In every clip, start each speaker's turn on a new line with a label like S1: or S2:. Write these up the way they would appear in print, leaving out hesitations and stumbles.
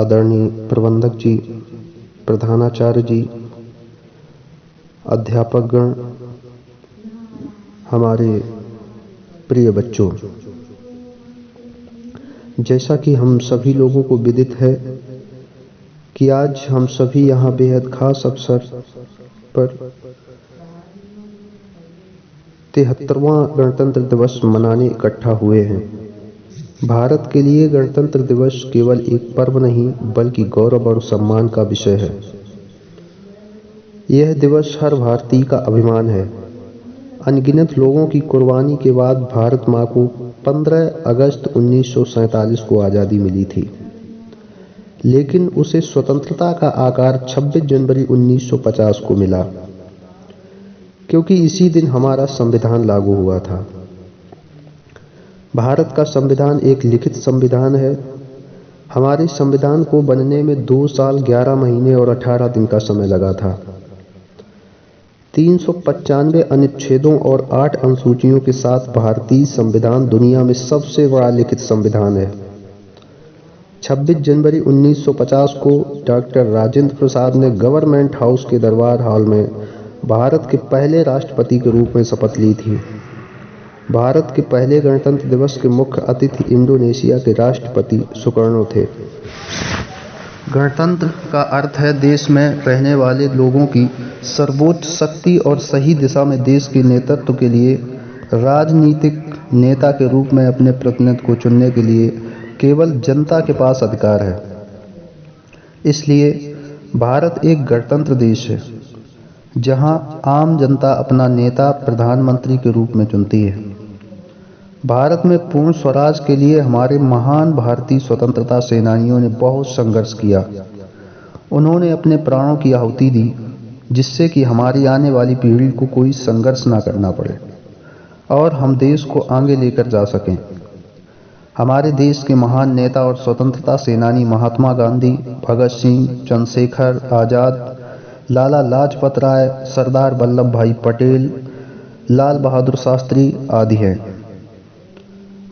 S1: आदरणीय प्रबंधक जी, प्रधानाचार्य जी, अध्यापकगण, हमारे प्रिय बच्चों, जैसा कि हम सभी लोगों को विदित है कि आज हम सभी यहाँ बेहद खास अवसर पर 73वां गणतंत्र दिवस मनाने इकट्ठा हुए हैं। भारत के लिए गणतंत्र दिवस केवल एक पर्व नहीं बल्कि गौरव और सम्मान का विषय है। यह दिवस हर भारतीय का अभिमान है। अनगिनत लोगों की कुर्बानी के बाद भारत माँ को 15 अगस्त 1947 को आज़ादी मिली थी, लेकिन उसे स्वतंत्रता का आकार 26 जनवरी 1950 को मिला, क्योंकि इसी दिन हमारा संविधान लागू हुआ था। भारत का संविधान एक लिखित संविधान है। हमारे संविधान को बनने में 2 साल 11 महीने और 18 दिन का समय लगा था। 395 अनुच्छेदों और 8 अनुसूचियों के साथ भारतीय संविधान दुनिया में सबसे बड़ा लिखित संविधान है। 26 जनवरी 1950 को डॉक्टर राजेंद्र प्रसाद ने गवर्नमेंट हाउस के दरबार हॉल में भारत के पहले राष्ट्रपति के रूप में शपथ ली थी। भारत के पहले गणतंत्र दिवस के मुख्य अतिथि इंडोनेशिया के राष्ट्रपति सुकर्णो थे। गणतंत्र का अर्थ है देश में रहने वाले लोगों की सर्वोच्च शक्ति और सही दिशा में देश के नेतृत्व के लिए राजनीतिक नेता के रूप में अपने प्रतिनिधि को चुनने के लिए केवल जनता के पास अधिकार है। इसलिए भारत एक गणतंत्र देश है, जहां आम जनता अपना नेता प्रधानमंत्री के रूप में चुनती है। भारत में पूर्ण स्वराज के लिए हमारे महान भारतीय स्वतंत्रता सेनानियों ने बहुत संघर्ष किया। उन्होंने अपने प्राणों की आहुति दी, जिससे कि हमारी आने वाली पीढ़ी को कोई संघर्ष ना करना पड़े और हम देश को आगे लेकर जा सकें। हमारे देश के महान नेता और स्वतंत्रता सेनानी महात्मा गांधी, भगत सिंह, चंद्रशेखर आज़ाद, लाला लाजपत राय, सरदार वल्लभ भाई पटेल, लाल बहादुर शास्त्री आदि हैं।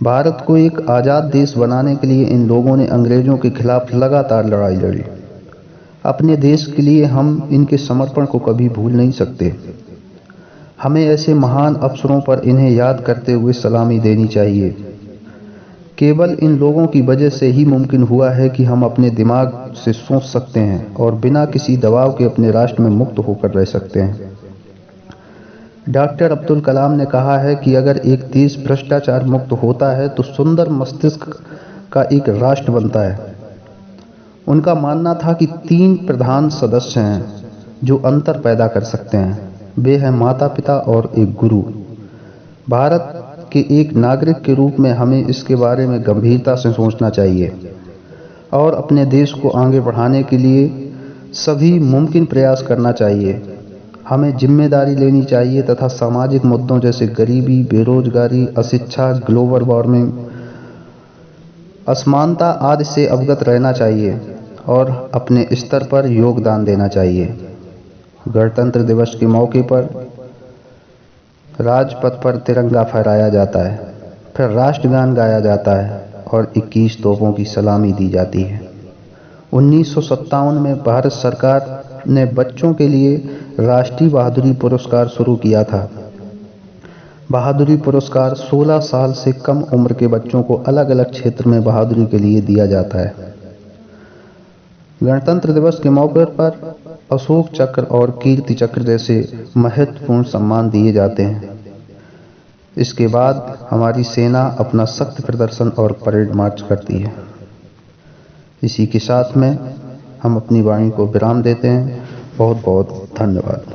S1: भारत को एक आज़ाद देश बनाने के लिए इन लोगों ने अंग्रेजों के खिलाफ लगातार लड़ाई लड़ी। अपने देश के लिए हम इनके समर्पण को कभी भूल नहीं सकते। हमें ऐसे महान अवसरों पर इन्हें याद करते हुए सलामी देनी चाहिए। केवल इन लोगों की वजह से ही मुमकिन हुआ है कि हम अपने दिमाग से सोच सकते हैं और बिना किसी दबाव के अपने राष्ट्र में मुक्त होकर रह सकते हैं। डॉक्टर अब्दुल कलाम ने कहा है कि अगर एक देश भ्रष्टाचार मुक्त होता है तो सुंदर मस्तिष्क का एक राष्ट्र बनता है। उनका मानना था कि 3 प्रधान सदस्य हैं जो अंतर पैदा कर सकते हैं। वे हैं माता पिता और एक गुरु। भारत के एक नागरिक के रूप में हमें इसके बारे में गंभीरता से सोचना चाहिए और अपने देश को आगे बढ़ाने के लिए सभी मुमकिन प्रयास करना चाहिए। हमें जिम्मेदारी लेनी चाहिए तथा सामाजिक मुद्दों जैसे गरीबी, बेरोजगारी, अशिक्षा, ग्लोबल वार्मिंग, असमानता आदि से अवगत रहना चाहिए और अपने स्तर पर योगदान देना चाहिए। गणतंत्र दिवस के मौके पर राजपथ पर तिरंगा फहराया जाता है, फिर राष्ट्रगान गाया जाता है और 21 तोपों की सलामी दी जाती है। 1957 में भारत सरकार ने बच्चों के लिए राष्ट्रीय बहादुरी पुरस्कार शुरू किया था। बहादुरी पुरस्कार 16 साल से कम उम्र के बच्चों को अलग अलग क्षेत्र में बहादुरी के लिए दिया जाता है। गणतंत्र दिवस के मौके पर अशोक चक्र और कीर्ति चक्र जैसे महत्वपूर्ण सम्मान दिए जाते हैं। इसके बाद हमारी सेना अपना शक्ति प्रदर्शन और परेड मार्च करती है। इसी के साथ में हम अपनी वाणी को विराम देते हैं। बहुत बहुत धन्यवाद।